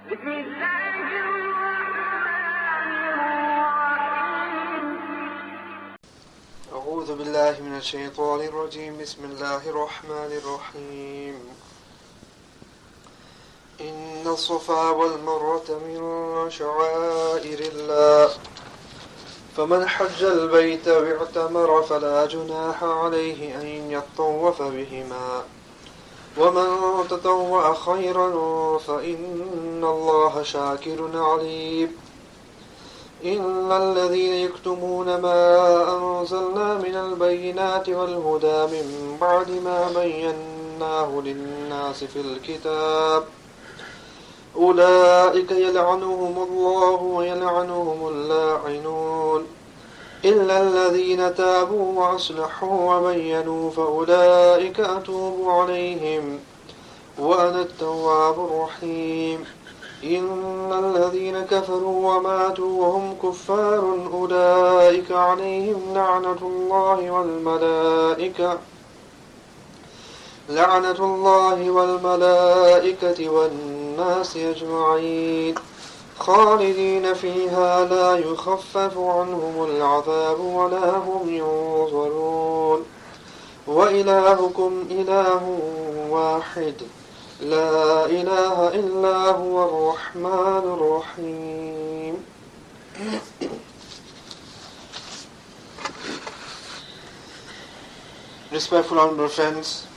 بسم الله الرحمن الرحيم أعوذ بالله من الشيطان الرجيم بسم الله الرحمن الرحيم إن الصفا والمروة من شعائر الله فمن حج البيت واعتمر فلا جناح عليه أن يطوف بهما ومن تطوع خيرا فإن الله شاكر عليم إن الذين يكتمون ما أنزلنا من البينات والهدى من بعد ما بيناه للناس في الكتاب أولئك يلعنهم الله ويلعنهم اللاعنون إلا الذين تابوا وأصلحوا وبينوا فأولئك أتوب عليهم وأنا التواب الرحيم إن الذين كفروا وماتوا وهم كفار أولئك عليهم لعنة الله والملائكة والناس أجمعين خالدين فيها لا يخفف عنهم العذاب ولا هم ينظرون وإلهكم إله واحد لا إله إلا هو الرحمن الرحيم. Respectful honorable friends,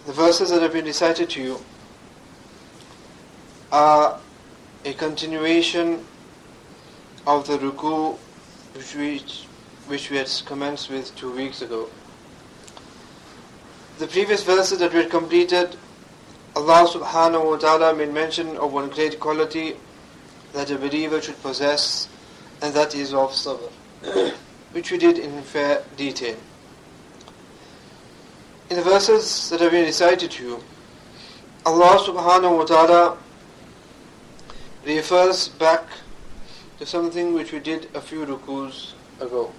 the verses that have been recited to you are a continuation of the ruku which we had commenced with 2 weeks ago. The previous verses that we had completed, Allah subhanahu wa ta'ala made mention of one great quality that a believer should possess, and that is of sabr, which we did in fair detail. In the verses that have been recited to you, Allah subhanahu wa ta'ala refers back to something which we did a few rukus ago.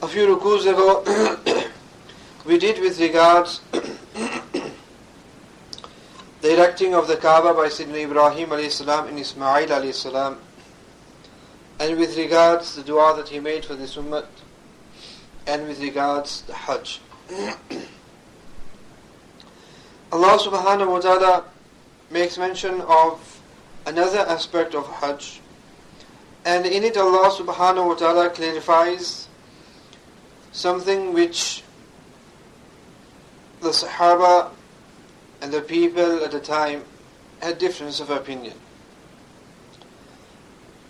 A few rukus ago we did with regards the erecting of the Kaaba by Sayyidina Ibrahim alayhi salam and Ismail alayhi salam, and with regards the dua that he made for this ummah, and with regards the Hajj. Allah subhanahu wa ta'ala makes mention of another aspect of Hajj, and in it Allah subhanahu wa ta'ala clarifies something which the Sahaba and the people at the time had difference of opinion.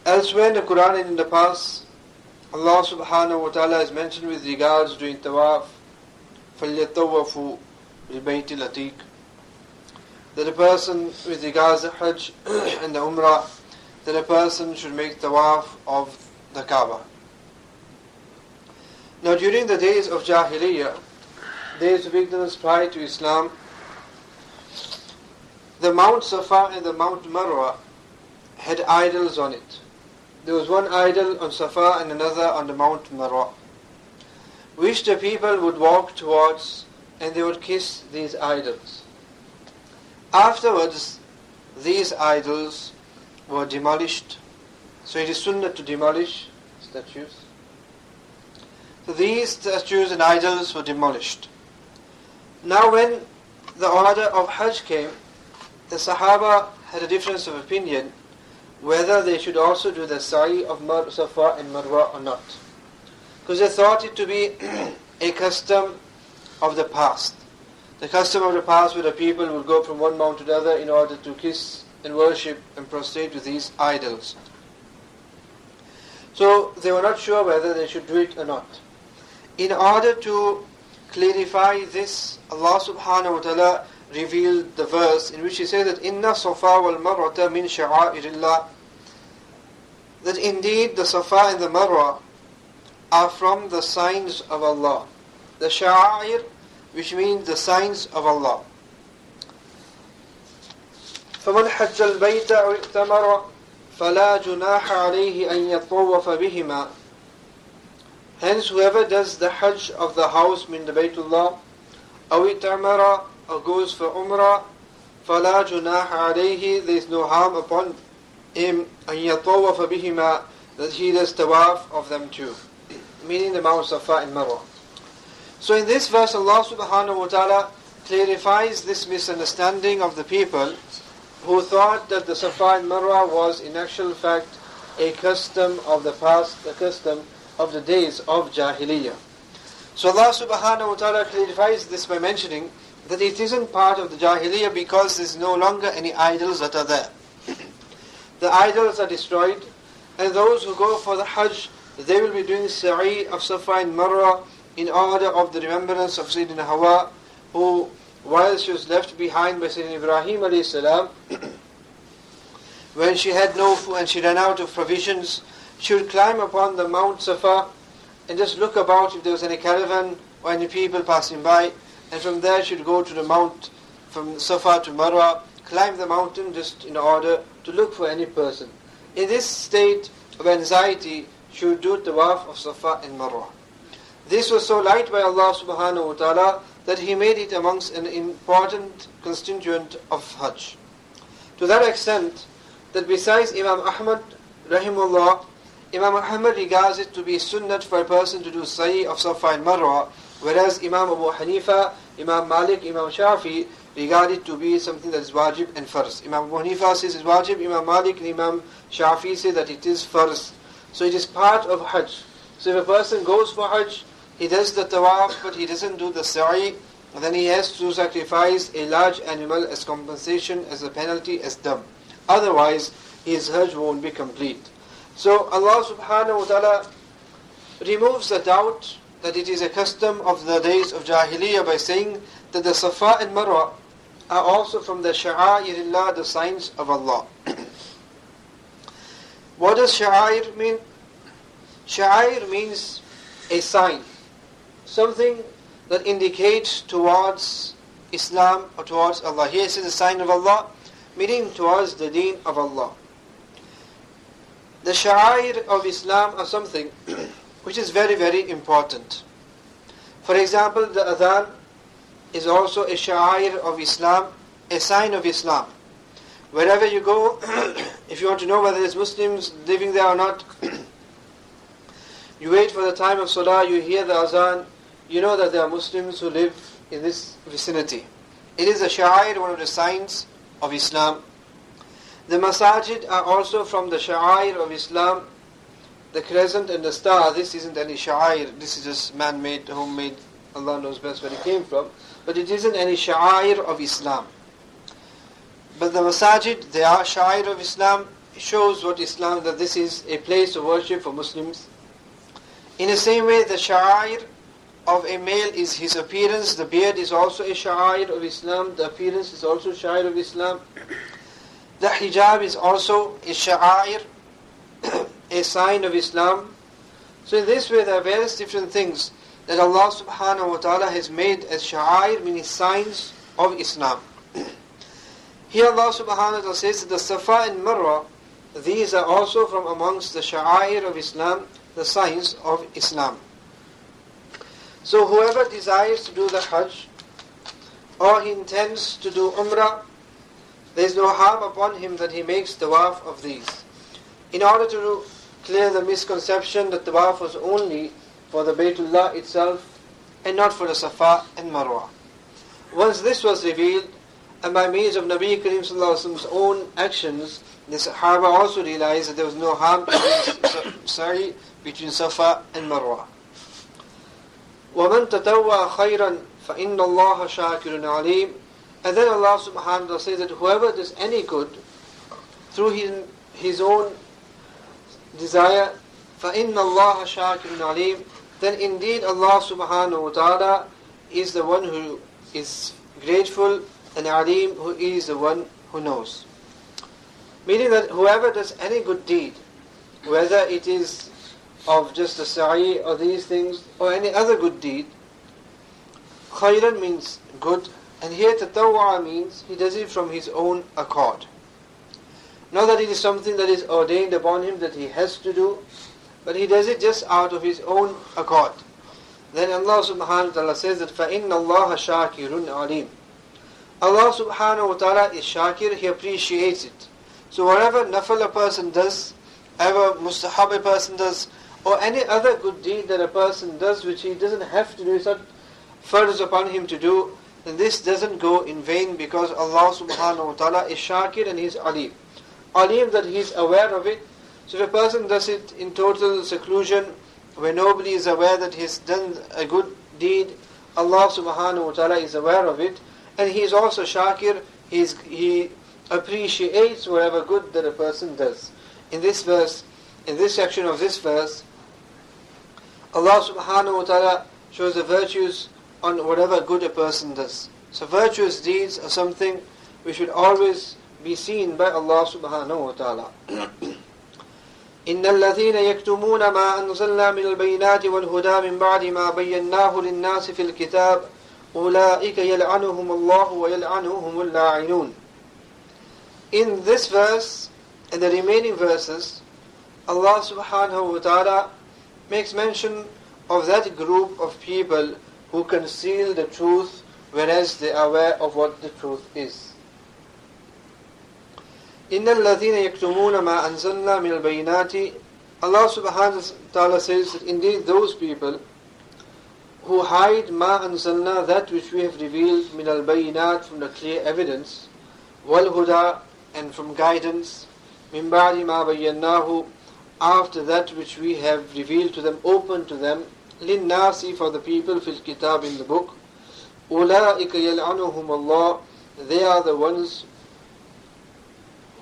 Elsewhere in the Quran and in the past, Allah subhanahu wa ta'ala has mentioned with regards doing tawaf, فَلْيَطَوَّفُوا بِالْبَيْتِ الْعَتِيقِ, that a person with regards to Hajj and the Umrah, that a person should make tawaf of the Kaaba. Now during the days of Jahiliyyah, days of ignorance prior to Islam, the Mount Safa and the Mount Marwa had idols on it. There was one idol on Safa and another on the Mount Marwa, which the people would walk towards and they would kiss these idols. Afterwards, these idols were demolished. So it is sunnah to demolish statues. So these statues and idols were demolished. Now when the order of Hajj came, the Sahaba had a difference of opinion whether they should also do the sa'i of Safa and Marwa or not, because they thought it to be a custom of the past. The custom of the past where the people would go from one mount to the other in order to kiss and worship and prostrate to these idols. So they were not sure whether they should do it or not. In order to clarify this, Allah subhanahu wa ta'ala revealed the verse in which He says that Inna Safa wal Marwata min sha'airillah, that indeed the Safa and the Marwa are from the signs of Allah. The sha'air, which means the signs of Allah. فَمَنْ حَجَّ الْبَيْتَ أَوْ اِئْتَمَرَ فَلَا جُنَاحَ عَلَيْهِ أَنْ يَطَوَّفَ بِهِمَا. Hence whoever does the Hajj of the house, mean the Baytullah, أَوْ اِئْتَمَرَ, or goes for Umrah, فَلَا جُنَاحَ عَلَيْهِ, there is no harm upon him أَن يَطَوَّفَ بِهِمَا, that he does tawaf of them too, meaning the Mount Safa and Marwa. So in this verse Allah subhanahu wa ta'ala clarifies this misunderstanding of the people who thought that the Safa and Marwa was in actual fact a custom of the past, a custom of the days of Jahiliyyah. So Allah subhanahu wa ta'ala clarifies this by mentioning that it isn't part of the Jahiliyyah because there's no longer any idols that are there. The idols are destroyed, and those who go for the Hajj, they will be doing Sa'i of Safa and Marwa in order of the remembrance of Sayyidina Hawa, who, while she was left behind by Sayyidina Ibrahim alayhi salam, when she had no food and she ran out of provisions, she would climb upon the Mount Safa and just look about if there was any caravan or any people passing by, and from there she would go to the mount, from Safa to Marwa, climb the mountain just in order to look for any person. In this state of anxiety, she would do tawaf of Safa and Marwa. This was so liked by Allah subhanahu wa ta'ala that He made it amongst an important constituent of Hajj. To that extent, that besides Imam Ahmad rahimullah, Imam Ahmad regards it to be sunnat for a person to do Sa'i of Safa and Marwa, whereas Imam Abu Hanifa, Imam Malik, Imam Shafi regard it to be something that is wajib and farz. Imam Abu Hanifa says it's wajib, Imam Malik and Imam Shafi say that it is farz. So it is part of Hajj. So if a person goes for Hajj, he does the tawaf but he doesn't do the sa'i, then he has to sacrifice a large animal as compensation, as a penalty, as dam. Otherwise, his Hajj won't be complete. So Allah subhanahu wa ta'ala removes the doubt that it is a custom of the days of Jahiliyyah by saying that the Safa and Marwa are also from the Sha'airillah, the signs of Allah. What does Sha'air mean? Sha'air means a sign, something that indicates towards Islam or towards Allah. Here it says the sign of Allah, meaning towards the deen of Allah. The Sha'air of Islam are something which is very, very important. For example, the Adhan is also a Sha'air of Islam, a sign of Islam. Wherever you go, if you want to know whether there's Muslims living there or not, you wait for the time of Salah, you hear the Azan, you know that there are Muslims who live in this vicinity. It is a Sha'air, one of the signs of Islam. The Masajid are also from the Sha'air of Islam. The crescent and the star, this isn't any Sha'air, this is just man-made, homemade, Allah knows best where it came from. But it isn't any Sha'air of Islam. But the Masajid, they are Sha'air of Islam. It shows what Islam, that this is a place of worship for Muslims. In the same way, the Sha'air of a male is his appearance. The beard is also a Sha'air of Islam. The appearance is also Sha'air of Islam. The hijab is also a Sha'air, a sign of Islam. So in this way, there are various different things that Allah subhanahu wa ta'ala has made as Sha'air, meaning signs of Islam. Here Allah subhanahu wa ta'ala says that the Safa and Marwa, these are also from amongst the Sha'air of Islam, the signs of Islam. So whoever desires to do the Hajj, or he intends to do Umrah, there is no harm upon him that he makes tawaf of these. In order to clear the misconception that tawaf was only for the Baytullah itself and not for the Safa and Marwa. Once this was revealed, and by means of Nabi Kareem Sallallahu Alaihi Wasallam's own actions, the Sahaba also realized that there was no harm in sa'i between Safa and Marwa. وَمَنْ تَتَوَّى خَيْرًا فَإِنَّ اللَّهَ شَاكِرٌ عَلِيمٌ. And then Allah subhanahu wa ta'ala says that whoever does any good through his own desire, فَإِنَّ اللَّهَ شَاكِرٌ عَلِيمٌ, then indeed Allah subhanahu wa ta'ala is the one who is grateful, and Alim, who is the one who knows. Meaning that whoever does any good deed, whether it is of just a sa'i or these things, or any other good deed, khayran means good, and here tatawwa means he does it from his own accord. Not that it is something that is ordained upon him that he has to do, but he does it just out of his own accord. Then Allah subhanahu wa ta'ala says that فَإِنَّ اللَّهَ شَاكِرٌ عَلِيمٌ. Allah subhanahu wa ta'ala is shakir, He appreciates it. So whatever nafal a person does, whatever mustahab a person does, or any other good deed that a person does which he doesn't have to do, it's not farz upon him to do, then this doesn't go in vain, because Allah subhanahu wa ta'ala is shakir and He is alim. Alim, that He is aware of it. So if a person does it in total seclusion, where nobody is aware that he has done a good deed, Allah subhanahu wa ta'ala is aware of it, and He is also shakir, He appreciates whatever good that a person does. In this verse, in this section of this verse, Allah subhanahu wa ta'ala shows the virtues on whatever good a person does. So virtuous deeds are something which should always be seen by Allah subhanahu wa ta'ala. إن الذين يكتمون ما أنزلنا من البينات والهدى من بعد ما بيناه للناس في الكتاب أولئك يلعنهم الله ويلعنهم اللاعنون. In this verse and the remaining verses, Allah subhanahu wa ta'ala makes mention of that group of people who conceal the truth whereas they are aware of what the truth is. إِنَّ الَّذِينَ يَكْتُمُونَ مَا أَنزَلْنَا مِنَ الْبَيِّنَاتِ Allah subhanahu wa ta'ala says that indeed those people who hide مَا أَنزَلْنَا, that which we have revealed, مِنَ الْبَيِّنَاتِ, from the clear evidence, وَالْهُدَى, and from guidance, مِنْ بَعْدِ مَا بَيَّنَّاهُ, after that which we have revealed to them, open to them, لِلنَّاسِ, for the people, فِي الْكِتَابِ, in the book, أُولَٰئِكَ يَلْعَنُهُمُ اللَّهُ, they are the ones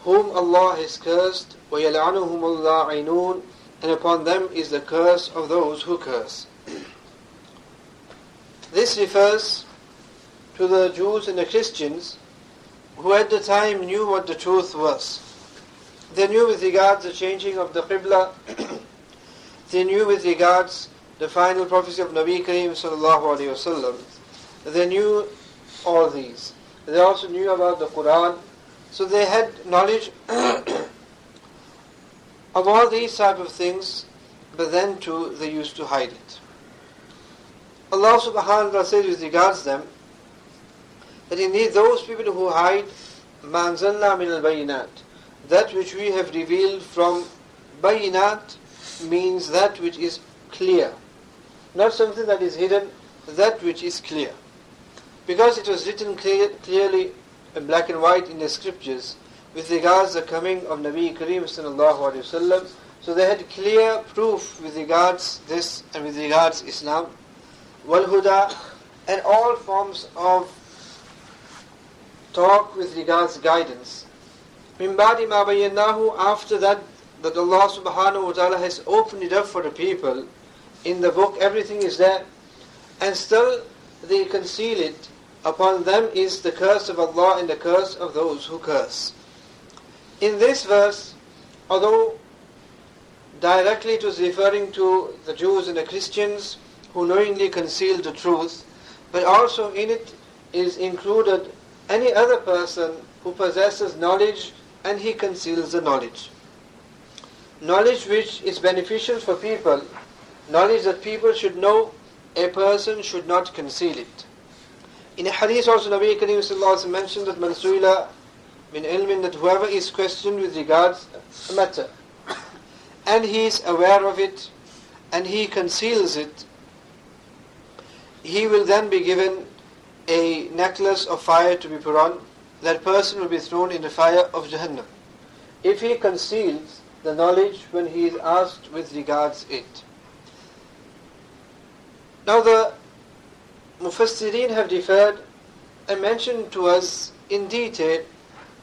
whom Allah has cursed, وَيَلْعَنُهُمُ اللَّاعِنُونَ, and upon them is the curse of those who curse. This refers to the Jews and the Christians who at the time knew what the truth was. They knew with regards the changing of the Qibla, they knew with regards the final prophecy of Nabi Kareem sallallahu alayhi wasallam. They knew all these. They also knew about the Quran. So they had knowledge of all these type of things, but then too they used to hide it. Allah subhanahu wa ta'ala says with regards them, that indeed those people who hide مَا أَنزَلْنَا مِنَ الْبَيِّنَاتِ, that which we have revealed from bayinat, means that which is clear. Not something that is hidden, that which is clear. Because it was written clearly in black and white in the scriptures with regards to the coming of Nabi Kareem sallallahu alayhi wasallam, so they had clear proof with regards this and with regards Islam, wal huda, and all forms of talk with regards guidance. Min ba'di ma bayyanahu, after that Allah subhanahu wa ta'ala has opened it up for the people in the book, everything is there, and still they conceal it. Upon them is the curse of Allah and the curse of those who curse. In this verse, although directly it was referring to the Jews and the Christians who knowingly concealed the truth, but also in it is included any other person who possesses knowledge and he conceals the knowledge. Knowledge which is beneficial for people, knowledge that people should know, a person should not conceal it. In a hadith also, Nabi Kareem sallallahu alaihi wasallam mentioned that man su'ila min ilmin, that whoever is questioned with regards a matter, and he is aware of it, and he conceals it, he will then be given a necklace of fire to be put on. That person will be thrown in the fire of Jahannam, if he conceals the knowledge when he is asked with regards it. Now the Mufassirin have differed and mentioned to us in detail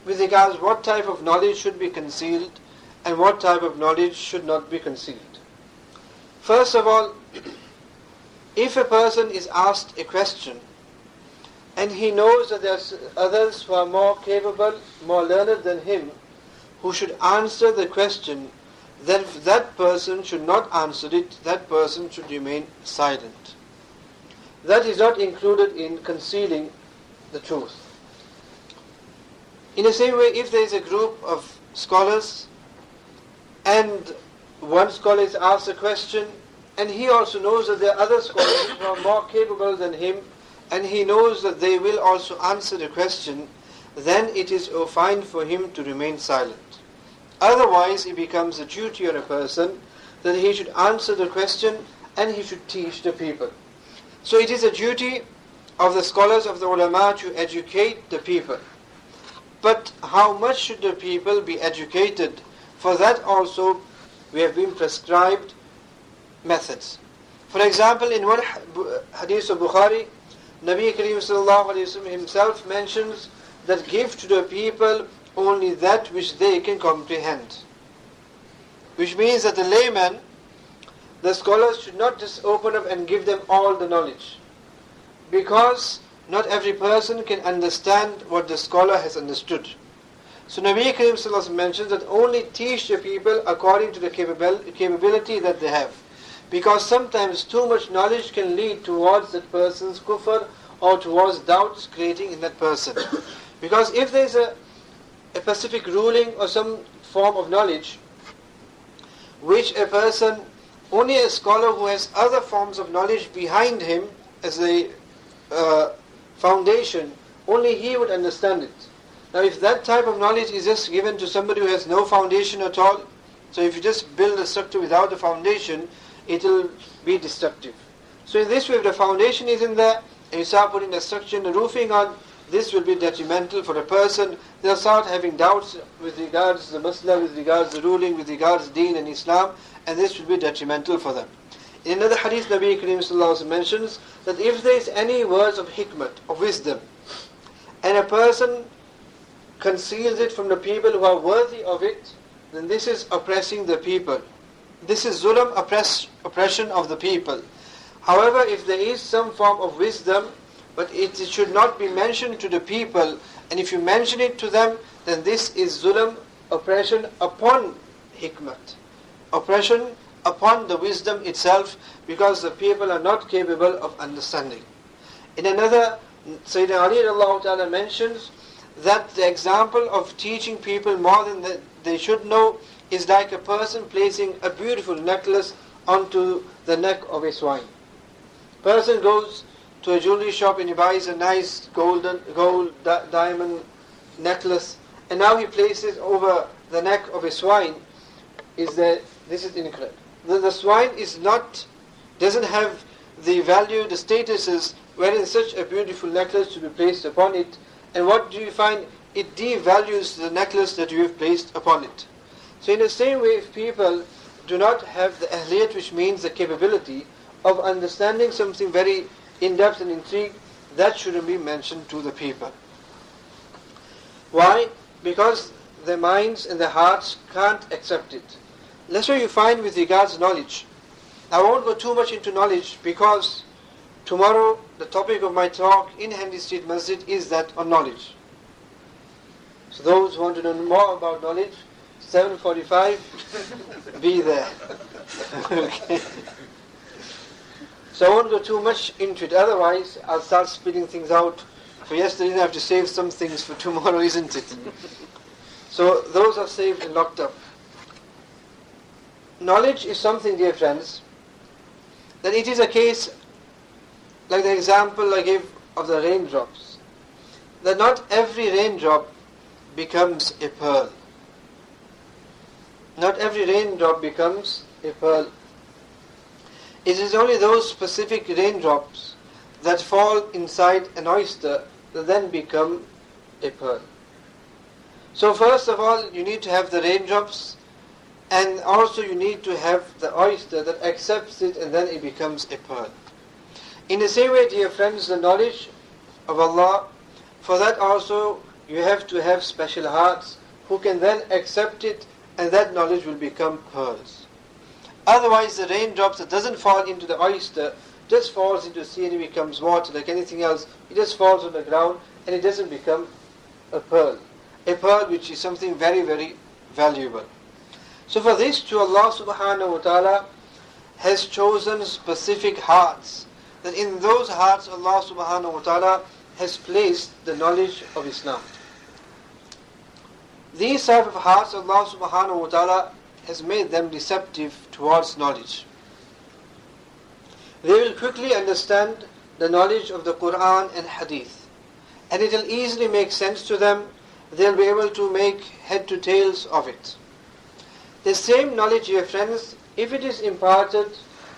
with regards what type of knowledge should be concealed and what type of knowledge should not be concealed. First of all, if a person is asked a question and he knows that there are others who are more capable, more learned than him, who should answer the question, then that person should not answer it, that person should remain silent. That is not included in concealing the truth. In the same way, if there is a group of scholars and one scholar is asked a question and he also knows that there are other scholars who are more capable than him and he knows that they will also answer the question, then it is fine for him to remain silent. Otherwise, it becomes a duty on a person that he should answer the question and he should teach the people. So it is a duty of the scholars of the ulama to educate the people. But how much should the people be educated? For that also we have been prescribed methods. For example, in one hadith of Bukhari, Nabi Kareem sallallahu alayhi wa sallam himself mentions that give to the people only that which they can comprehend. Which means that the layman, the scholars should not just open up and give them all the knowledge. Because not every person can understand what the scholar has understood. So Nabi Kareem sallallahu alayhi wa sallam mentions that only teach the people according to the capability that they have. Because sometimes too much knowledge can lead towards that person's kufr or towards doubts creating in that person. Because if there is a specific ruling or some form of knowledge which a person, only a scholar who has other forms of knowledge behind him as a foundation, only he would understand it. Now if that type of knowledge is just given to somebody who has no foundation at all, so if you just build a structure without a foundation, it will be destructive. So in this way, if the foundation is in there, and you start putting the structure and the roofing on, this will be detrimental for a person. They'll start having doubts with regards to the Masla, with regards to the ruling, with regards to Deen and Islam, and this will be detrimental for them. In another hadith, Nabi Kareem sallallahu alaihi wasallam mentions that if there is any words of hikmat, of wisdom, and a person conceals it from the people who are worthy of it, then this is oppressing the people. This is zulm, oppression of the people. However, if there is some form of wisdom, but it should not be mentioned to the people, and if you mention it to them, then this is zulm, oppression upon hikmat, oppression upon the wisdom itself, because the people are not capable of understanding. In another, Sayyidina Ali radiallahu ta'ala mentions that the example of teaching people more than they should know is like a person placing a beautiful necklace onto the neck of a swine. Person goes to a jewelry shop and he buys a nice gold diamond necklace, and now he places over the neck of a swine. This is incorrect. The swine doesn't have the value, the statuses wherein such a beautiful necklace should be placed upon it. And what do you find? It devalues the necklace that you have placed upon it. So in the same way, if people do not have the ahliyat, which means the capability of understanding something very in-depth and intrigued, that shouldn't be mentioned to the people. Why? Because their minds and their hearts can't accept it. That's what you find with regards to knowledge. I won't go too much into knowledge because tomorrow the topic of my talk in Handy Street Masjid is that on knowledge. So those who want to know more about knowledge, 7:45, be there. Okay. So I won't go too much into it, otherwise I'll start spitting things out. For yesterday I have to save some things for tomorrow, isn't it? So those are saved and locked up. Knowledge is something, dear friends, that it is a case, like the example I gave of the raindrops, that not every raindrop becomes a pearl. Not every raindrop becomes a pearl. It is only those specific raindrops that fall inside an oyster that then become a pearl. So first of all, you need to have the raindrops, and also you need to have the oyster that accepts it, and then it becomes a pearl. In the same way, dear friends, the knowledge of Allah, for that also you have to have special hearts who can then accept it, and that knowledge will become pearls. Otherwise, the raindrops that doesn't fall into the oyster just falls into the sea and it becomes water like anything else. It just falls on the ground and it doesn't become a pearl. A pearl which is something very, very valuable. So for this too, Allah subhanahu wa ta'ala has chosen specific hearts. That in those hearts Allah subhanahu wa ta'ala has placed the knowledge of Islam. These type of hearts Allah subhanahu wa ta'ala has made them receptive towards knowledge. They will quickly understand the knowledge of the Quran and Hadith. And it will easily make sense to them. They'll be able to make head to tails of it. The same knowledge, dear friends, if it is imparted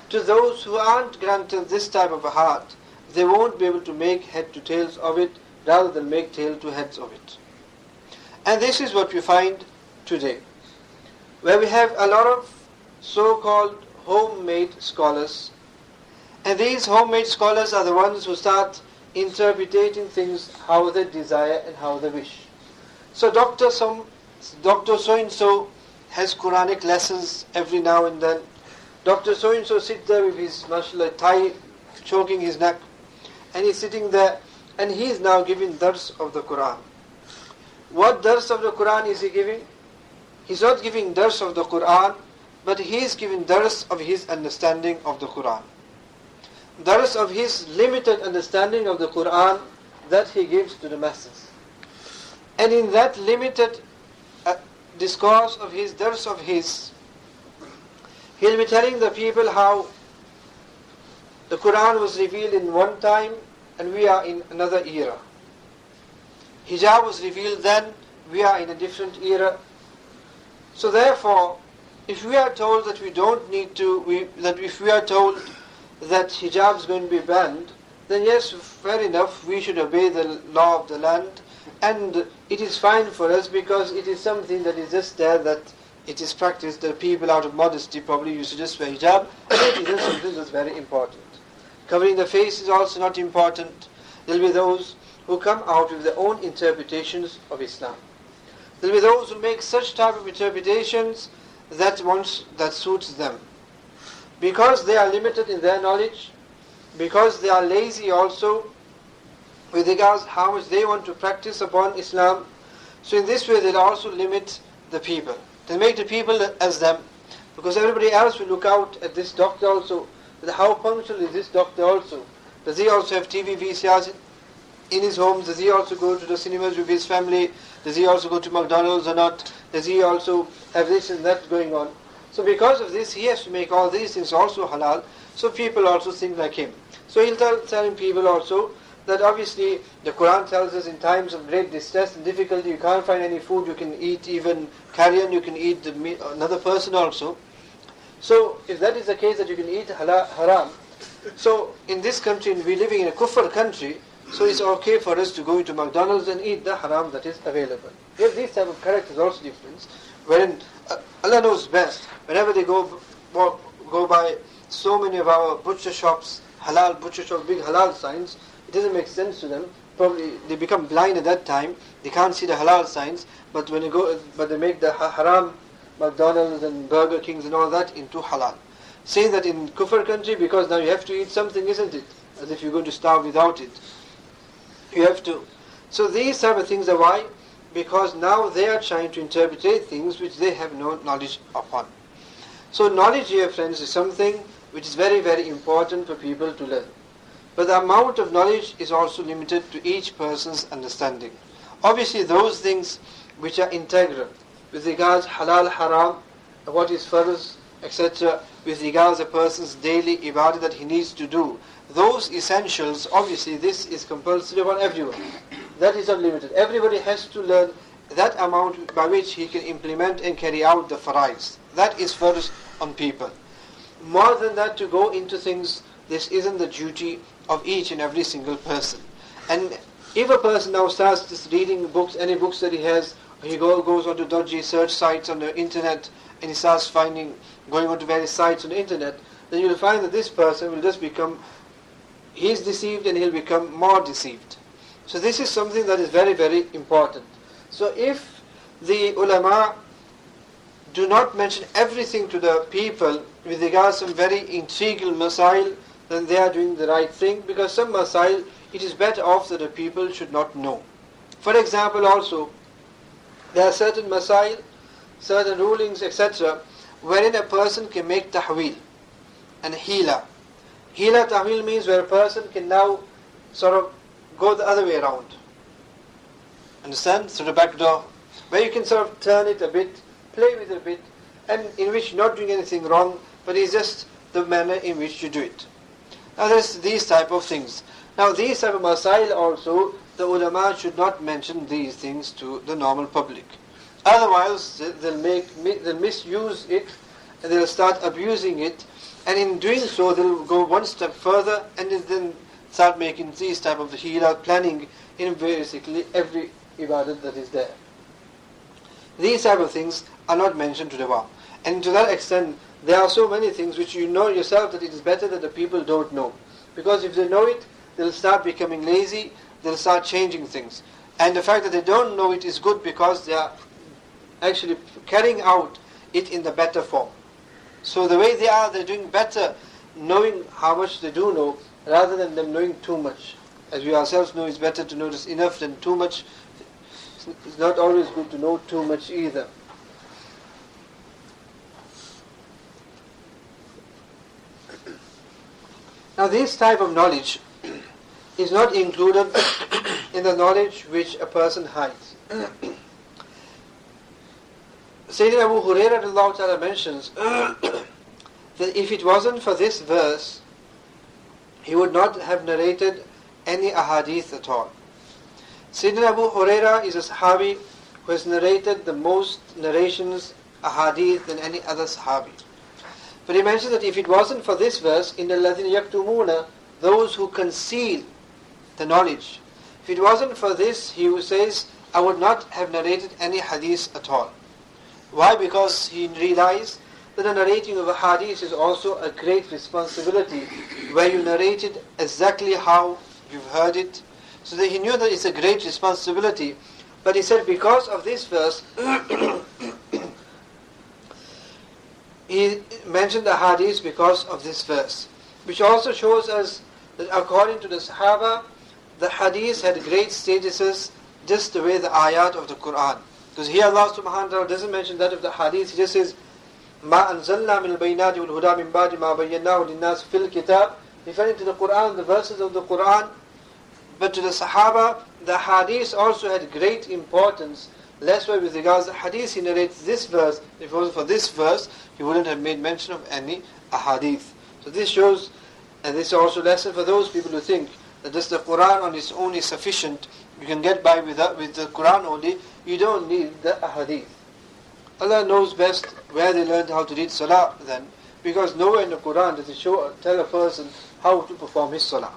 to those who aren't granted this type of a heart, they won't be able to make head to tails of it, rather than make tail to heads of it. And this is what we find today, where we have a lot of so-called homemade scholars. And these homemade scholars are the ones who start interpreting things how they desire and how they wish. So Dr. So-and-so has Quranic lessons every now and then. Dr. So-and-so sits there with his mashallah tie choking his neck, and he's sitting there and he is now giving dars of the Quran. What dars of the Quran is he giving? He's not giving dars of the Quran, but he is giving dars of his understanding of the Quran. Dars of his limited understanding of the Quran that he gives to the masses. And in that limited discourse of his, dars of his, he'll be telling the people how the Quran was revealed in one time and we are in another era. Hijab was revealed then, we are in a different era. So therefore, if we are told that we don't need to, that if we are told that hijab is going to be banned, then yes, fair enough, we should obey the law of the land, and it is fine for us because it is something that is just there, that it is practiced, that people out of modesty probably used to just wear hijab, and it is something that's very important. Covering the face is also not important. There will be those who come out with their own interpretations of Islam. There will be those who make such type of interpretations that suits them. Because they are limited in their knowledge, because they are lazy also with regards how much they want to practice upon Islam, so in this way they'll also limit the people. They make the people as them, because everybody else will look out at this doctor also. How punctual is this doctor also? Does he also have TV VCRs in his home? Does he also go to the cinemas with his family? Does he also go to McDonald's or not? Does he also have this and that going on? So because of this, he has to make all these things also halal, so people also think like him. So he'll telling people also that obviously the Quran tells us in times of great distress and difficulty, you can't find any food, you can eat even carrion, you can eat another person also. So if that is the case, that you can eat haram, so in this country, we're living in a kufr country, so it's okay for us to go into McDonald's and eat the haram that is available. If these type of characters also different, wherein Allah knows best, whenever they go by so many of our butcher shops, halal butcher shops, big halal signs, it doesn't make sense to them. Probably they become blind at that time, they can't see the halal signs, but when they make the haram McDonald's and Burger Kings and all that into halal. Saying that in kufr country, because now you have to eat something, isn't it? As if you're going to starve without it. You have to. So these type of things are why? Because now they are trying to interpret things which they have no knowledge upon. So knowledge, dear friends, is something which is very, very important for people to learn. But the amount of knowledge is also limited to each person's understanding. Obviously those things which are integral, with regards halal, haram, what is farz, etc., with regards a person's daily ibadah that he needs to do, those essentials, obviously this is compulsory upon everyone. That is not limited. Everybody has to learn that amount by which he can implement and carry out the faraiz. That is farz on people. More than that, to go into things, this isn't the duty of each and every single person. And if a person now starts just reading books, any books that he has, he goes onto dodgy search sites on the internet, and he starts going onto various sites on the internet, then you will find that this person will just become, he's deceived and he'll become more deceived. So this is something that is very, very important. So if the ulama do not mention everything to the people with regards to some very integral masail, then they are doing the right thing, because some masail, it is better off that the people should not know. For example also, there are certain masail, certain rulings, etc., wherein a person can make tahweel and hila. Hila, tahweel means where a person can now sort of go the other way around. Understand? So the back door, where you can sort of turn it a bit, play with it a bit, and in which you're not doing anything wrong, but it's just the manner in which you do it. Now there's these type of things. Now these type of masail also, the ulama should not mention these things to the normal public. Otherwise they'll misuse it and they'll start abusing it, and in doing so they'll go one step further and then start making these type of hila planning in basically every ibadat that is there. These type of things are not mentioned to the awam. And to that extent, there are so many things which you know yourself that it is better that the people don't know. Because if they know it, they'll start becoming lazy, they'll start changing things. And the fact that they don't know it is good because they are actually carrying out it in the better form. So the way they are, they're doing better knowing how much they do know rather than them knowing too much. As we ourselves know, it's better to know just enough than too much. It's not always good to know too much either. Now this type of knowledge is not included in the knowledge which a person hides. Sayyidina Abu Hurairah radiallahu ta'ala mentions that if it wasn't for this verse, he would not have narrated any ahadith at all. Sayyidina Abu Hurairah is a sahabi who has narrated the most narrations, ahadith, than any other sahabi. But he mentions that if it wasn't for this verse, in the الَّذِينَ يَكْتُمُونَ, those who conceal the knowledge. If it wasn't for this, he says, I would not have narrated any hadith at all. Why? Because he realized that the narrating of a hadith is also a great responsibility, where you narrate it exactly how you've heard it. So that he knew that it's a great responsibility. But he said because of this verse, he mentioned the hadith because of this verse. Which also shows us that according to the Sahaba, the hadith had great statuses just the way the ayat of the Quran. Because here Allah subhanahu wa ta'ala doesn't mention that of the hadith, he just says, مَا أَنزَلْنَا مِنَ الْبَيِّنَاتِ وَالْهُدَى مِنْ بَعْدِ مَا بَيَّنَّاهُ لِلنَّاسِ فِي الْكِتَابِ, referring to the Quran, the verses of the Quran. But to the Sahaba, the hadith also had great importance. Less why with regards to the hadith, he narrates this verse. If it wasn't for this verse, he wouldn't have made mention of any ahadith. So this shows, and this is also a lesson for those people who think that just the Quran on its own is sufficient. You can get by with the Quran only. You don't need the ahadith. Allah knows best where they learned how to read salah then. Because nowhere in the Quran does it tell a person how to perform his salah.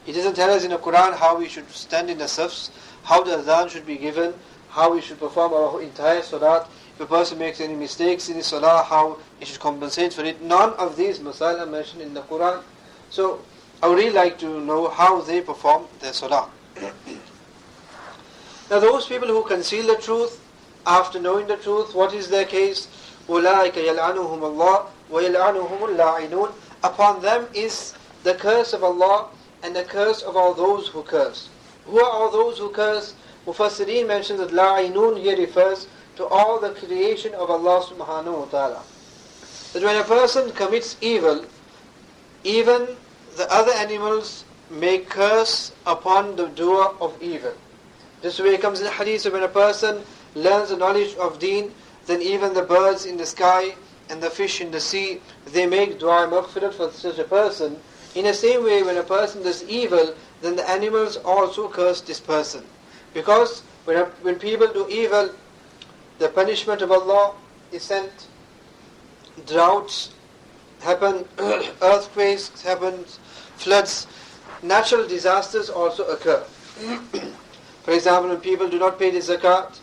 It doesn't tell us in the Quran how we should stand in the safs, how the adhan should be given, how we should perform our entire salat. If a person makes any mistakes in his salah, how he should compensate for it. None of these masail are mentioned in the Quran. So I would really like to know how they perform their salah. Now those people who conceal the truth, after knowing the truth, what is their case? أُولَٰئِكَ يَلْعَنُهُمُ اللَّهُ وَيَلْعَنُهُمُ اللاعنون. Upon them is the curse of Allah and the curse of all those who curse. Who are all those who curse? Mufassirin mentions that la'inun here refers to all the creation of Allah subhanahu wa ta'ala. That when a person commits evil, even the other animals may curse upon the doer of evil. Just the way it comes in the hadith, so when a person learns the knowledge of deen, then even the birds in the sky and the fish in the sea, they make dua maghfirat for such a person. In the same way, when a person does evil, then the animals also curse this person. Because when people do evil, the punishment of Allah is sent, droughts happen, earthquakes happen, floods, natural disasters also occur. For example, when people do not pay the zakat,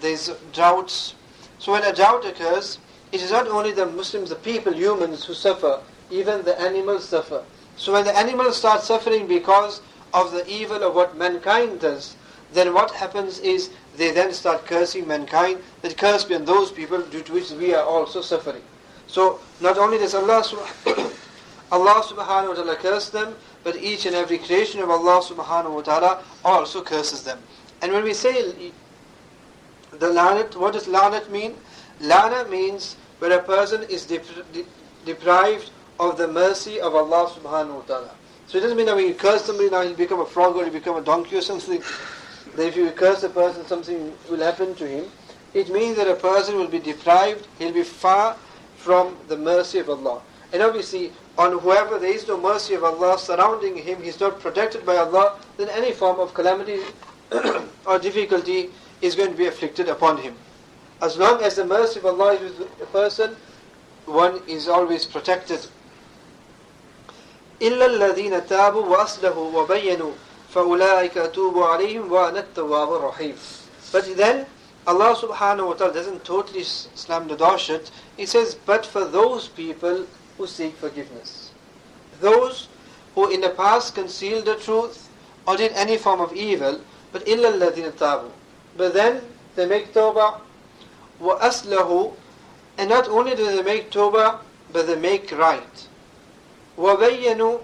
there is droughts. So when a drought occurs, it is not only the Muslims, the people, humans who suffer, even the animals suffer. So when the animals start suffering because of the evil of what mankind does, then what happens is they then start cursing mankind, that curse be on those people due to which we are also suffering. So not only does Allah subhanahu wa ta'ala curse them, but each and every creation of Allah subhanahu wa ta'ala also curses them. And when we say the lanat, what does lanat mean? Lana means where a person is deprived of the mercy of Allah subhanahu wa ta'ala. So it doesn't mean that when you curse somebody now he'll become a frog or he'll become a donkey or something. That if you curse a person something will happen to him. It means that a person will be deprived, he'll be far from the mercy of Allah. And obviously on whoever there is no mercy of Allah surrounding him, he's not protected by Allah, then any form of calamity or difficulty is going to be afflicted upon him. As long as the mercy of Allah is with a person, one is always protected. إِلَّا الَّذِينَ تَابُوا وَأَصْلَحُوا وَبَيَّنُوا فَأُولَٰئِكَ أَتُوبُ عَلَيْهِمْ وَأَنَا التَّوَّابُ الرَّحِيمُ. But then Allah subhanahu wa ta'ala doesn't totally slam the door shut. He says, but for those people who seek forgiveness, those who in the past concealed the truth or did any form of evil, but إِلَّا الَّذِينَ تَابُوا, but then they make tawbah, وَأَصْلَحُوا, and not only do they make tawbah, but they make right, وَبَيَّنُوا,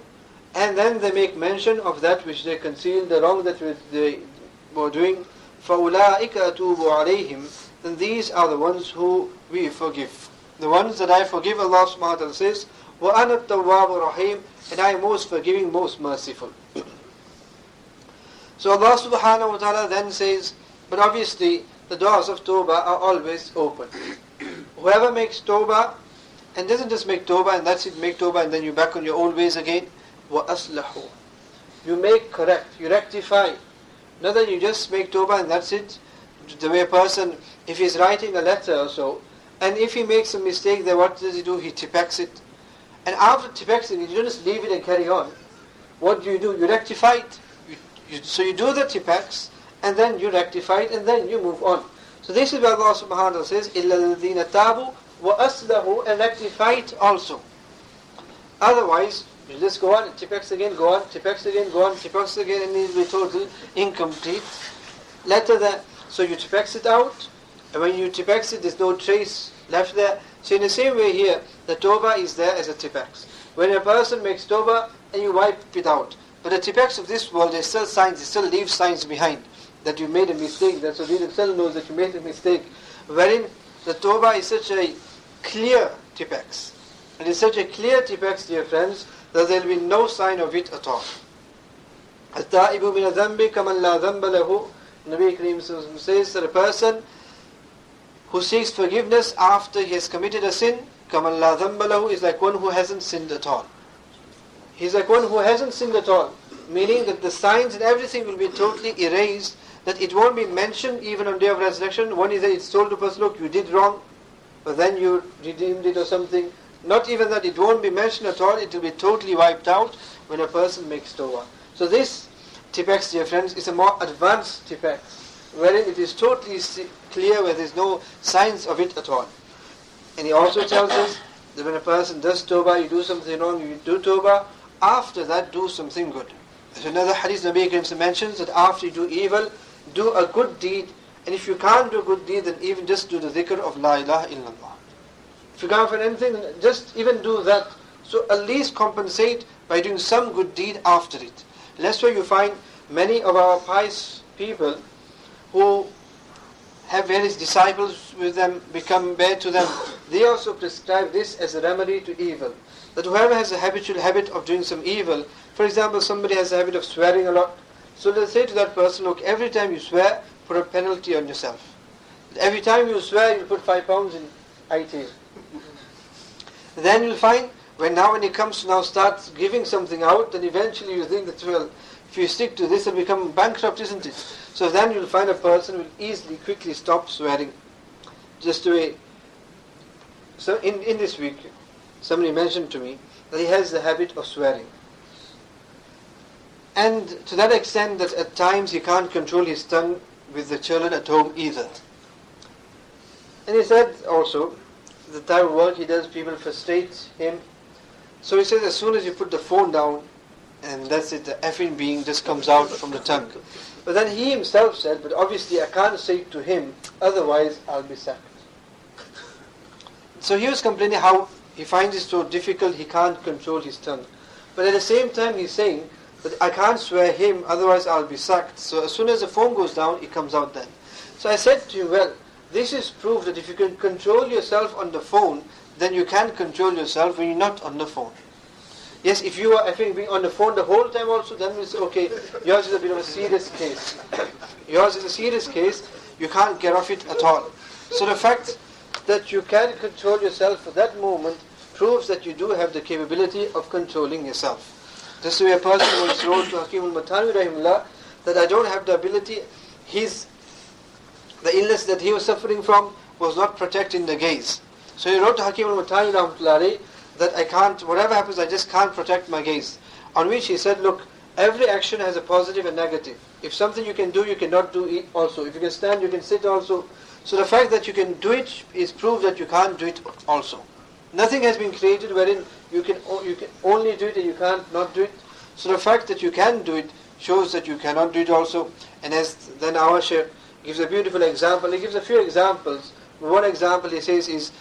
and then they make mention of that which they concealed, the wrong that they were doing. فَأُولَٰئِكَ أَتُوبُ عَلَيْهِمْ, then these are the ones who we forgive. The ones that I forgive, Allah subhanahu wa ta'ala says, وَأَنَا التَّوَّابُ الرَّحِيمُ, and I am most forgiving, most merciful. So Allah subhanahu wa ta'ala then says, but obviously the doors of tawbah are always open. Whoever makes tawbah, and doesn't just make tawbah and that's it, make tawbah and then you're back on your old ways again, وَأَصْلَحُوا, you make correct, you rectify. Not that you just make tawbah and that's it. The way a person, if he's writing a letter or so, and if he makes a mistake, then what does he do? He tipexes it. And after tipexing it, you don't just leave it and carry on. What do? You rectify it. So you do the tipex, and then you rectify it, and then you move on. So this is where Allah subhanahu wa ta'ala says, إِلَّا الَّذِينَ تَابُوا وَأَصْلَحُوا, and rectify it also. Otherwise, you just go on, tipex again, go on, tipex again, go on, tipex again, and it will be totally incomplete. Letter that, so you tipex it out, and when you tipex it, there's no trace left there. So in the same way here, the tawbah is there as a tipex. When a person makes tawbah, and you wipe it out. But the tipex of this world, there's still signs, it still leaves signs behind, that you made a mistake, that so he still knows that you made a mistake. Wherein the tawbah is such a clear tipex. It is such a clear tipex, dear friends, that there will be no sign of it at all. التائب من الذنب كمن لا ذنب له. Nabi Kareem says that a person who seeks forgiveness after he has committed a sin, كمن لا ذنب له, is like one who hasn't sinned at all. He's like one who hasn't sinned at all, meaning that the signs and everything will be totally erased, that it won't be mentioned even on day of resurrection. One is that it's told to a person, look, you did wrong, but then you redeemed it or something. Not even that, it won't be mentioned at all, it will be totally wiped out when a person makes tawbah. So this tipex, dear friends, is a more advanced tipex, wherein it is totally clear, where there is no signs of it at all. And he also tells us that when a person does tawbah, you do something wrong, you do tawbah, after that do something good. So another hadith Nabi Karim mentions that after you do evil, do a good deed, and if you can't do a good deed, then even just do the dhikr of La ilaha illallah. If you can't find anything, just even do that. So at least compensate by doing some good deed after it. That's why you find many of our pious people who have various disciples with them, become bad to them, they also prescribe this as a remedy to evil. That whoever has a habitual habit of doing some evil, for example, somebody has a habit of swearing a lot, so they'll say to that person, look, every time you swear, put a penalty on yourself. Every time you swear, you put £5 in IT. Then you'll find, when it comes to now start giving something out, then eventually you think that, well, if you stick to this, it'll become bankrupt, isn't it? So then you'll find a person will easily, quickly stop swearing. Just the way, so in this week, somebody mentioned to me that he has the habit of swearing. And to that extent that at times he can't control his tongue with the children at home either. And he said also, the type of work he does, people frustrate him. So he says, as soon as you put the phone down, and that's it, the effing being just comes out from the tongue. But then he himself said, but obviously I can't say it to him, otherwise I'll be sacked. So he was complaining how he finds it so difficult, he can't control his tongue. But at the same time he's saying, that I can't swear him, otherwise I'll be sacked. So as soon as the phone goes down, it comes out then. So I said to him, well, this is proof that if you can control yourself on the phone, then you can control yourself when you're not on the phone. Yes, if you are being on the phone the whole time also, then we'll say, okay, yours is a bit of a serious case. Yours is a serious case, you can't get off it at all. So the fact that you can control yourself for that moment, proves that you do have the capability of controlling yourself. This way a person once wrote to Hakim al-Mathani rahimahullah that I don't have the ability, the illness that he was suffering from was not protecting the gaze. So he wrote to Hakim al-Mathani rahimahullah that I can't, whatever happens, I just can't protect my gaze. On which he said, look, every action has a positive and negative. If something you can do, you cannot do it also. If you can stand, you can sit also. So the fact that you can do it is proof that you can't do it also. Nothing has been created wherein you can only do it and you can't not do it. So the fact that you can do it shows that you cannot do it also. And as then our Shaykh gives a beautiful example. He gives a few examples. One example he says is,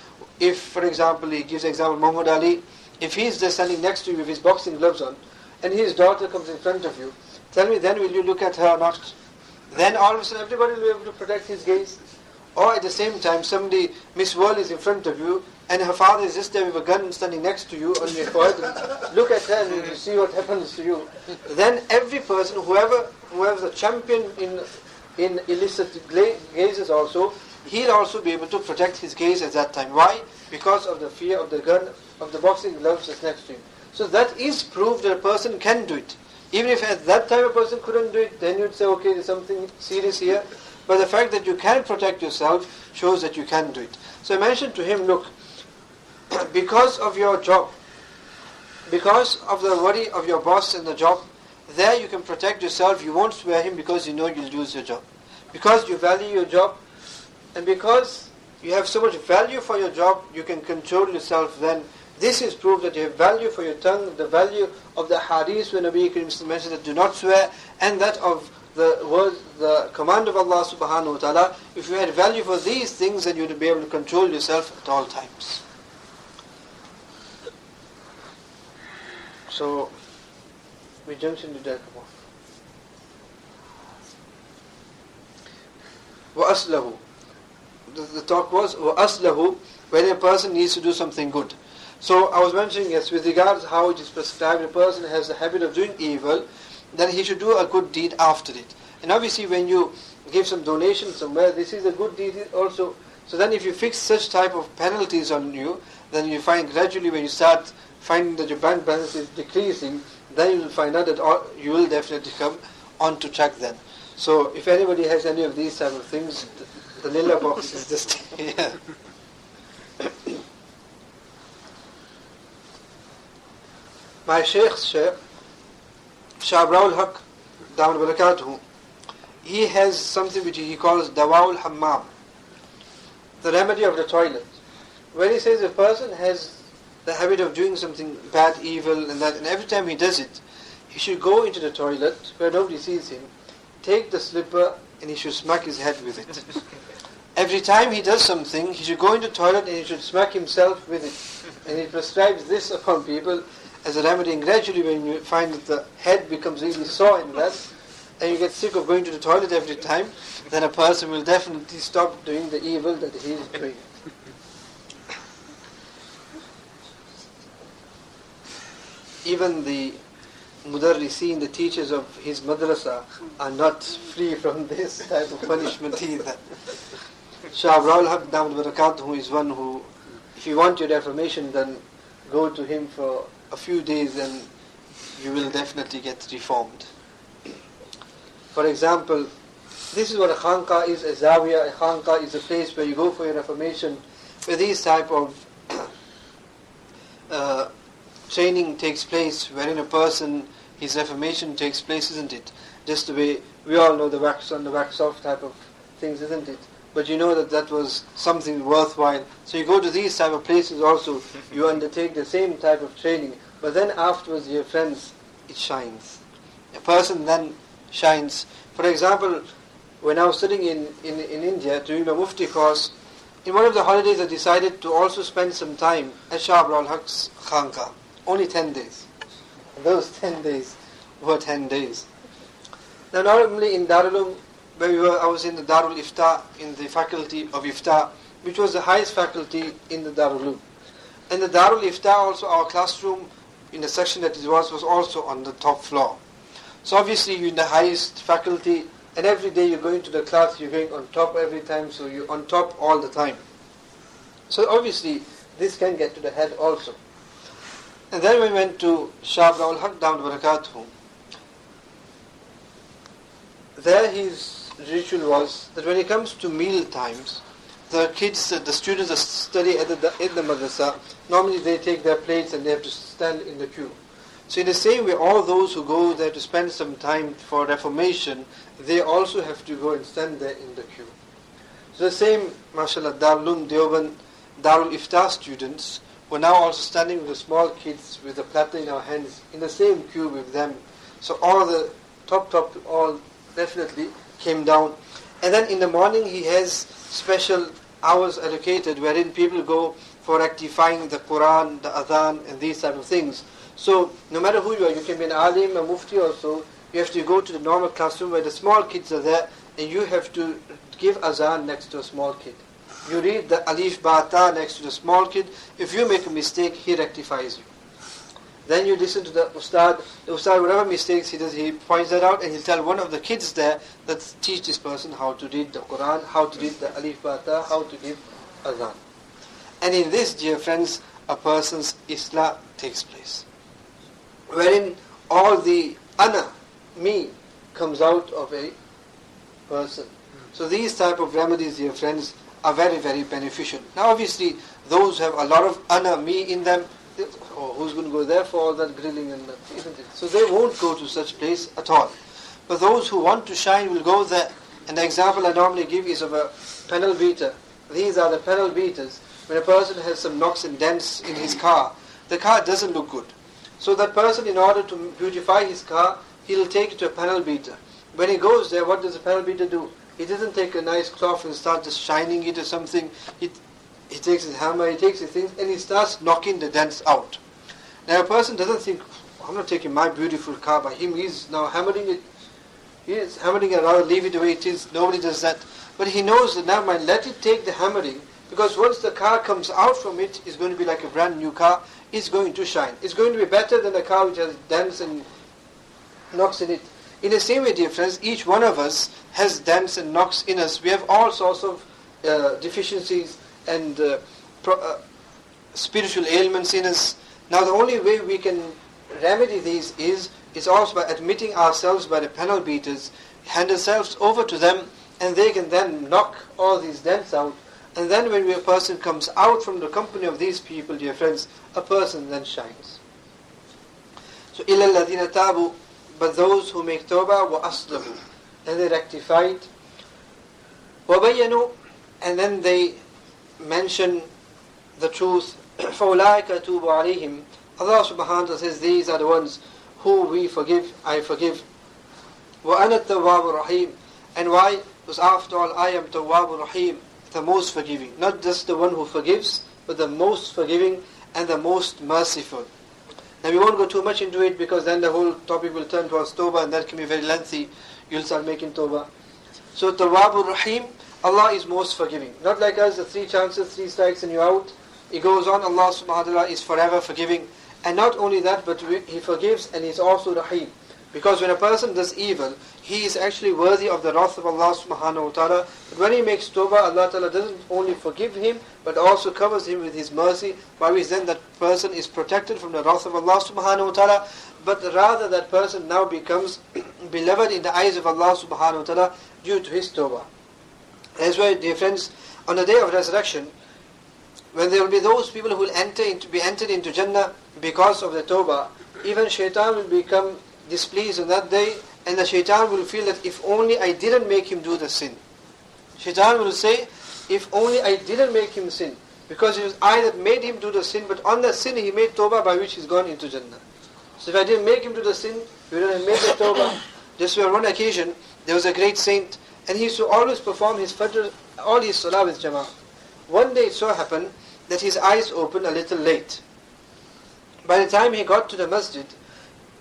if for example he gives the example Muhammad Ali, if he is just standing next to you with his boxing gloves on, and his daughter comes in front of you, tell me then will you look at her or not? Then all of a sudden everybody will be able to protect his gaze. Or at the same time somebody, Miss World is in front of you, and her father is just there with a gun standing next to you on your forehead. Look at her and you see what happens to you. Then every person, whoever's a champion in illicit gazes also, he'll also be able to protect his gaze at that time. Why? Because of the fear of the gun, of the boxing gloves that's next to him. So that is proof that a person can do it. Even if at that time a person couldn't do it, then you'd say, okay, there's something serious here. But the fact that you can protect yourself shows that you can do it. So I mentioned to him, look, because of your job, because of the worry of your boss and the job, there you can protect yourself. You won't swear him because you know you'll lose your job. Because you value your job, and because you have so much value for your job, you can control yourself then. This is proof that you have value for your tongue, the value of the hadith when Nabi Karim mentioned that do not swear, and that of the word, the command of Allah subhanahu wa ta'ala. If you had value for these things, then you would be able to control yourself at all times. So, we junction to that. وَأَصْلَهُ. The talk was وَأَصْلَهُ, when a person needs to do something good. So I was mentioning, yes, with regards how it is prescribed, a person has the habit of doing evil, then he should do a good deed after it. And obviously when you give some donation somewhere, this is a good deed also. So then if you fix such type of penalties on you, then you find gradually when you start finding that your bank balance is decreasing, then you will find out that you will definitely come onto track then. So if anybody has any of these type of things, the lila box is just here. My Shaykh, Shah Abraul Haq, Daman Barakatuhu, he has something which he calls Dawaul Hammam, the remedy of the toilet. Where he says a person has the habit of doing something bad, evil, and that, and every time he does it, he should go into the toilet where nobody sees him, take the slipper, and he should smack his head with it. Every time he does something, he should go into the toilet and he should smack himself with it. And he prescribes this upon people as a remedy. And gradually when you find that the head becomes really sore in that, and you get sick of going to the toilet every time, then a person will definitely stop doing the evil that he is doing. Even the mudarrisin, the teachers of his madrasa, are not free from this type of punishment either. Shah Abraul Haq Daman Barakatuhu is one who, if you want your reformation, then go to him for a few days and you will definitely get reformed. For example, this is what a khanqa is, a zawiya. A khanqa is a place where you go for your reformation, where these type of training takes place, wherein a person, his reformation takes place, isn't it? Just the way we all know the wax on, the wax off type of things, isn't it? But you know that that was something worthwhile. So you go to these type of places also, you undertake the same type of training. But then afterwards, your friends, it shines. A person then shines. For example, when I was studying in India, doing my Mufti course, in one of the holidays I decided to also spend some time at Shah Abraul Haq's Khanqa. Only 10 days. And those 10 days were 10 days. Now normally in Darul Uloom, I was in the Darul Ifta, in the faculty of Ifta, which was the highest faculty in the Darul Uloom. And the Darul Ifta also, our classroom, in the section that it was also on the top floor. So obviously you're in the highest faculty, and every day you're going to the class, you're going on top every time, so you're on top all the time. So obviously, this can get to the head also. And then we went to Shah Abdul Haq Dawud Barakatuhu. There his ritual was that when it comes to meal times, the kids, the students that study in the madrasa, normally they take their plates and they have to stand in the queue. So in the same way, all those who go there to spend some time for reformation, they also have to go and stand there in the queue. So the same, mashallah, Darul Deoban, Darul Iftar students were now also standing with the small kids with the platter in our hands in the same queue with them. So all the top all definitely came down. And then in the morning he has special hours allocated wherein people go for rectifying the Quran, the Adhan and these type of things. So no matter who you are, you can be an alim, a mufti or so, you have to go to the normal classroom where the small kids are there and you have to give azan next to a small kid. You read the alif ba ta next to the small kid. If you make a mistake, he rectifies you. Then you listen to the ustad. The ustad, whatever mistakes he does, he points that out and he'll tell one of the kids there that teach this person how to read the Quran, how to read the alif ba ta, how to give azan. And in this, dear friends, a person's islah takes place, wherein all the ana, me, comes out of a person. So these type of remedies, dear friends, are very, very beneficial. Now obviously, those who have a lot of ana, me in them, who's going to go there for all that grilling and that, isn't it? So they won't go to such place at all. But those who want to shine will go there. And the example I normally give is of a panel beater. These are the panel beaters. When a person has some knocks and dents in his car, the car doesn't look good. So that person, in order to beautify his car, he'll take it to a panel beater. When he goes there, what does a panel beater do? He doesn't take a nice cloth and start just shining it or something. He takes his hammer, he takes his things, and he starts knocking the dents out. Now a person doesn't think, I'm not taking my beautiful car by him, he's now hammering it. He is hammering it, rather leave it the way it is. Nobody does that. But he knows that never mind, let it take the hammering, because once the car comes out from it, it's going to be like a brand new car. It's going to shine. It's going to be better than a car which has dents and knocks in it. In the same way, dear friends, each one of us has dents and knocks in us. We have all sorts of deficiencies and spiritual ailments in us. Now the only way we can remedy these is also by admitting ourselves by the panel beaters, hand ourselves over to them, and they can then knock all these dents out. And then when a person comes out from the company of these people, dear friends, a person then shines. So إِلَّا الَّذِينَ تَابُوا, but those who make tawbah, وَأَصْلَحُوا, and they rectified, وَبَيَّنُوا, and then they mention the truth, فَأُولَٰئِكَ أَتُوبُ عَلَيْهِمْ, Allah subhanahu wa ta'ala says, these are the ones who we forgive, I forgive. وَأَنَا التَّوَّابُ الرَّحِيمُ, and why? Because after all, I am Tawwab Rahim, the most forgiving. Not just the one who forgives, but the most forgiving and the most merciful. Now we won't go too much into it because then the whole topic will turn towards Tawbah and that can be very lengthy. You'll start making Tawbah. So Tawwabur Rahim, Allah is most forgiving. Not like us, the 3 chances, 3 strikes and you're out. It goes on, Allah subhanahu wa ta'ala is forever forgiving. And not only that, but He forgives and He's also Rahim. Because when a person does evil, he is actually worthy of the wrath of Allah subhanahu wa ta'ala. But when he makes tawbah, Allah ta'ala doesn't only forgive him, but also covers him with His mercy, by which then that person is protected from the wrath of Allah subhanahu wa ta'ala. But rather that person now becomes beloved in the eyes of Allah subhanahu wa ta'ala due to his tawbah. That's why, dear friends, on the day of resurrection, when there will be those people who will be entered into Jannah because of their tawbah, even shaitan will become displeased on that day, and the shaitan will feel that if only I didn't make him do the sin. Shaitan will say, if only I didn't make him sin, because it was I that made him do the sin, but on that sin he made tawbah by which he's gone into Jannah. So if I didn't make him do the sin, he wouldn't have made the tawbah. Just on one occasion, there was a great saint, and he used to always perform his fajr, all his salah with jama'ah. One day it so happened that his eyes opened a little late. By the time he got to the masjid,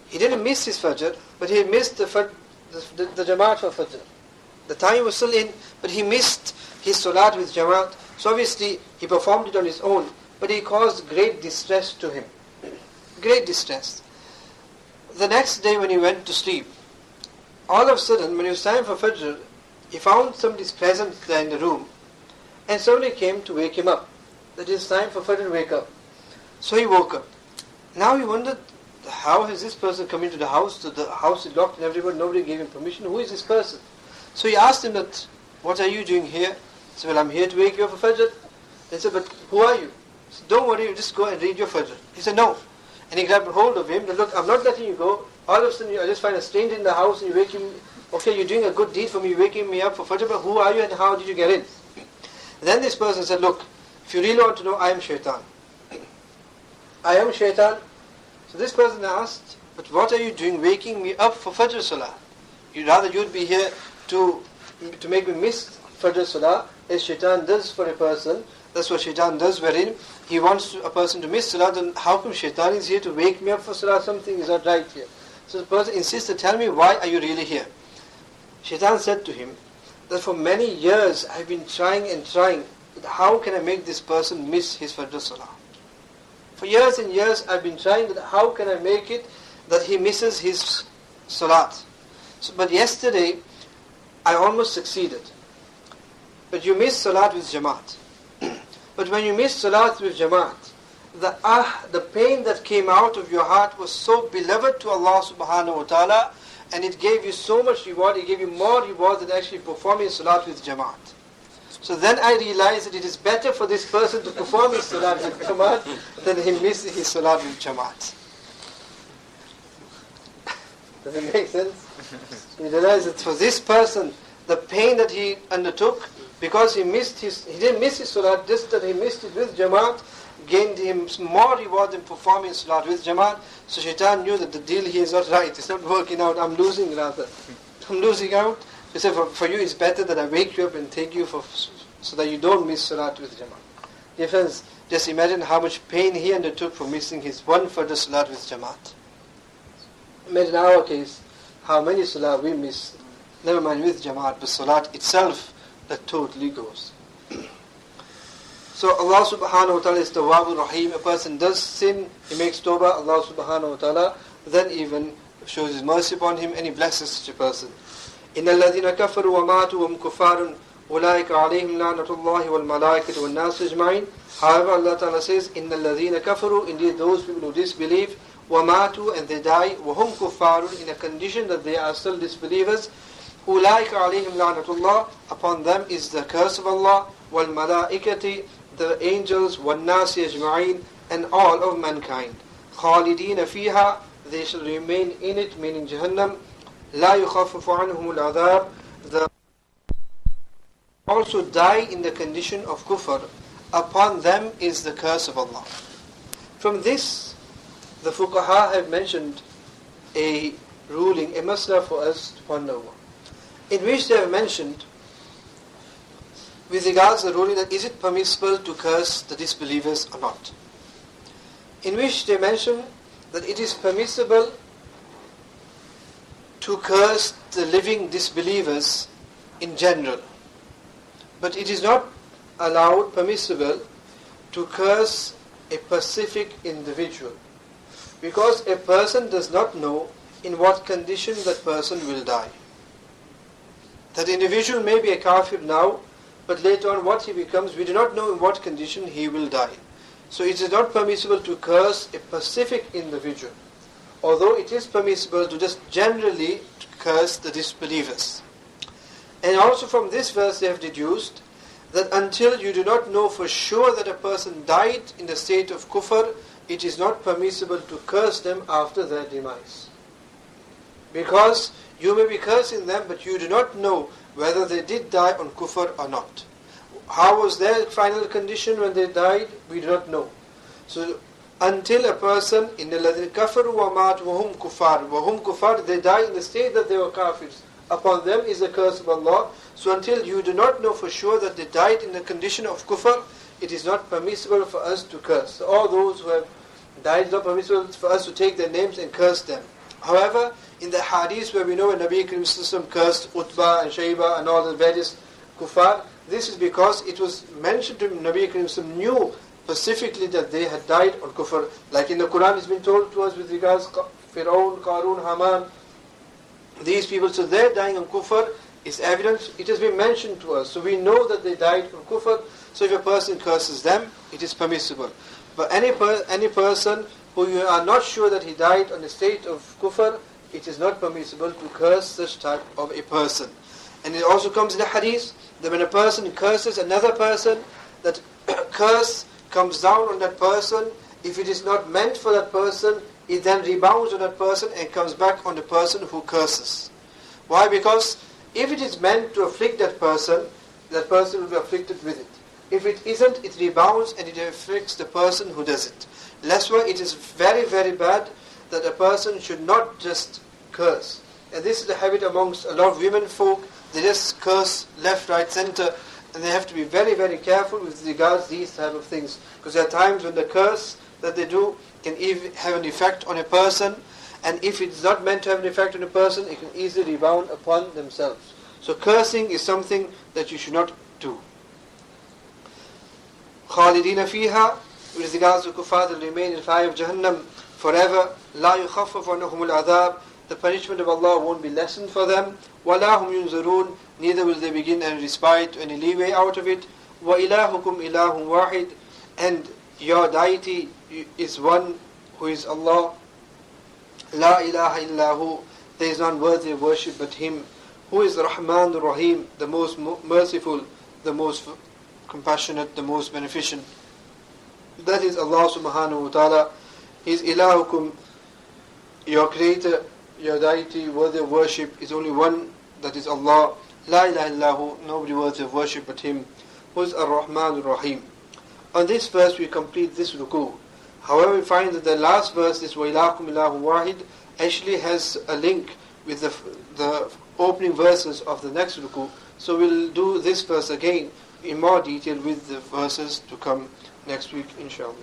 he didn't miss his fajr, but he missed the jamaat for fajr. The time was still in, but he missed his salat with jamaat. So obviously he performed it on his own, but he caused great distress to him. Great distress. The next day when he went to sleep, all of a sudden when it was time for fajr, he found somebody's present there in the room, and somebody came to wake him up. that it's time for Fajr to wake up. So he woke up. Now he wondered, how has this person come into the house? The house is locked and everybody, nobody gave him permission. Who is this person? So he asked him that, what are you doing here? He said, well, I'm here to wake you up for Fajr. He said, but who are you? He said, don't worry, you just go and read your Fajr. He said, no. And he grabbed hold of him, that look, I'm not letting you go. All of a sudden, I just find a stranger in the house and you wake him. Okay, you're doing a good deed for me, you're waking me up for Fajr, but who are you and how did you get in? Then this person said, look, if you really want to know, I am shaitan. I am shaitan. So this person asked, but what are you doing waking me up for Fajr Salah? You'd be here to make me miss Fajr Salah, as shaitan does for a person. That's what shaitan does, wherein he wants a person to miss Salah. Then how come shaitan is here to wake me up for Salah? Something is not right here. So the person insisted, tell me, why are you really here? Shaitan said to him that for many years I've been trying and trying, how can I make this person miss his Fajr Salah? For years and years I've been trying, that how can I make it that he misses his Salat? So, but yesterday I almost succeeded. But you miss Salat with Jamaat. But when you miss Salat with Jamaat, the pain that came out of your heart was so beloved to Allah subhanahu wa ta'ala, and it gave you so much reward, it gave you more reward than actually performing Salat with Jamaat. So then I realized that it is better for this person to perform his Salat with Jamaat than he miss his Salat with Jamaat. Does it make sense? You realize that for this person, the pain that he undertook, because he didn't miss his Salat, just that he missed it with Jamaat, gained him more reward than performing Salat with Jamaat. So Shaitan knew that the deal here is not right, it's not working out, I'm losing rather. I'm losing out. He said, for you it's better that I wake you up and take you so that you don't miss Salat with Jamaat. Dear friends, just imagine how much pain he undertook for missing his one further Salat with Jamaat. Imagine our case, how many Salat we miss, never mind with Jamaat, but Salat itself that totally goes. So Allah subhanahu wa ta'ala is Tawwabur Rahim. A person does sin, he makes tawbah, Allah subhanahu wa ta'ala then even shows His mercy upon him and He blesses such a person. إِنَّ الَّذِينَ كَفَرُوا وَمَاتُوا وَهُمْ كُفَّارٌ أُولَٰئِكَ عَلَيْهِمْ لَعْنَةُ اللَّهِ وَالْمَلَائِكَةِ وَالنَّاسِ أَجْمَعِينَ. However, Allah ta'ala says, إِنَّ الَّذِينَ كَفَرُوا, indeed those people who disbelieve, وَمَاتُوا, and they die, وَهُمْ كُفَّارٌ, in a condition that they are still disbelievers, أُولَٰئِكَ عَلَيْهِمْ لَعْنَةُ اللَّهِ, upon them is the curse of Allah, وَالْمَلَائِكَةِ, the angels, وَالنَّاسِ أَجْمَعِينَ, and all of mankind. خَالِدِينَ فِيهَا, they shall remain in it, meaning Jahannam. لَا يُخَفَّفُ عَنْهُمُ الْعَذَابِ, the also die in the condition of kufr. Upon them is the curse of Allah. From this, the fuqaha have mentioned a ruling, a masla for us to ponder over, in which they have mentioned with regards to the ruling that is it permissible to curse the disbelievers or not. In which they mention that it is permissible to curse the living disbelievers in general, but it is not allowed, permissible, to curse a specific individual, because a person does not know in what condition that person will die. That individual may be a kafir now, but later on what he becomes, we do not know in what condition he will die. So it is not permissible to curse a specific individual, although it is permissible to just generally curse the disbelievers. And also from this verse they have deduced that until you do not know for sure that a person died in the state of kufr, it is not permissible to curse them after their demise. Because you may be cursing them, but you do not know whether they did die on kufr or not. How was their final condition when they died? We do not know. So until a person, in the الَّذِينَ كَفَرُوا وَمَاتُوا وَهُمْ كُفَّارٌ, they die in the state that they were kafirs. Upon them is the curse of Allah. So until you do not know for sure that they died in the condition of kufr, it is not permissible for us to curse. So all those who have died, it is not permissible for us to take their names and curse them. However, in the hadith where we know when Nabi Karim Sallallahu cursed Utbah and Shayba and all the various kuffar, this is because it was mentioned to Nabi Karim Sallallahu knew specifically that they had died on kufr. Like in the Quran it's been told to us with regards Fir'aun, Qarun, Haman, these people, so they're dying on kufr, is evidence. It has been mentioned to us. So we know that they died from kufr. So if a person curses them, it is permissible. But any person who you are not sure that he died on a state of kufr, it is not permissible to curse such type of a person. And it also comes in the hadith that when a person curses another person, that curse comes down on that person. If it is not meant for that person, it then rebounds on that person and comes back on the person who curses. Why? Because if it is meant to afflict that person will be afflicted with it. If it isn't, it rebounds and it afflicts the person who does it. That's why it is very, very bad that a person should not just curse. And this is the habit amongst a lot of women folk. They just curse left, right, center, and they have to be very, very careful with regards to these type of things. Because there are times when the curse that they do can even have an effect on a person, and if it's not meant to have an effect on a person, it can easily rebound upon themselves. So cursing is something that you should not do. خالدين فيها, with regards to kuffar, they remain in the fire of Jahannam forever. لا يخفف عنهم العذاب, the punishment of Allah won't be lessened for them. ولا هم ينظرون, neither will they begin any respite, any leeway out of it. وإلهكم إله واحد, and your deity is one who is Allah. La ilaha illahu, there is none worthy of worship but Him. Who is Rahman Rahim, the most merciful, the most compassionate, the most beneficent. That is Allah subhanahu wa ta'ala. He is ilahukum, your creator, your deity worthy of worship is only one, that is Allah. La ilaha illahu, nobody worthy of worship but Him. Who is Ar-Rahman Ar-Rahim. On this verse we complete this ruku. However, we find that the last verse, this وَإِلَهُكُمْ إِلَهٌ وَاحِدٌ, actually has a link with the opening verses of the next ruku. So we'll do this verse again in more detail with the verses to come next week, inshallah.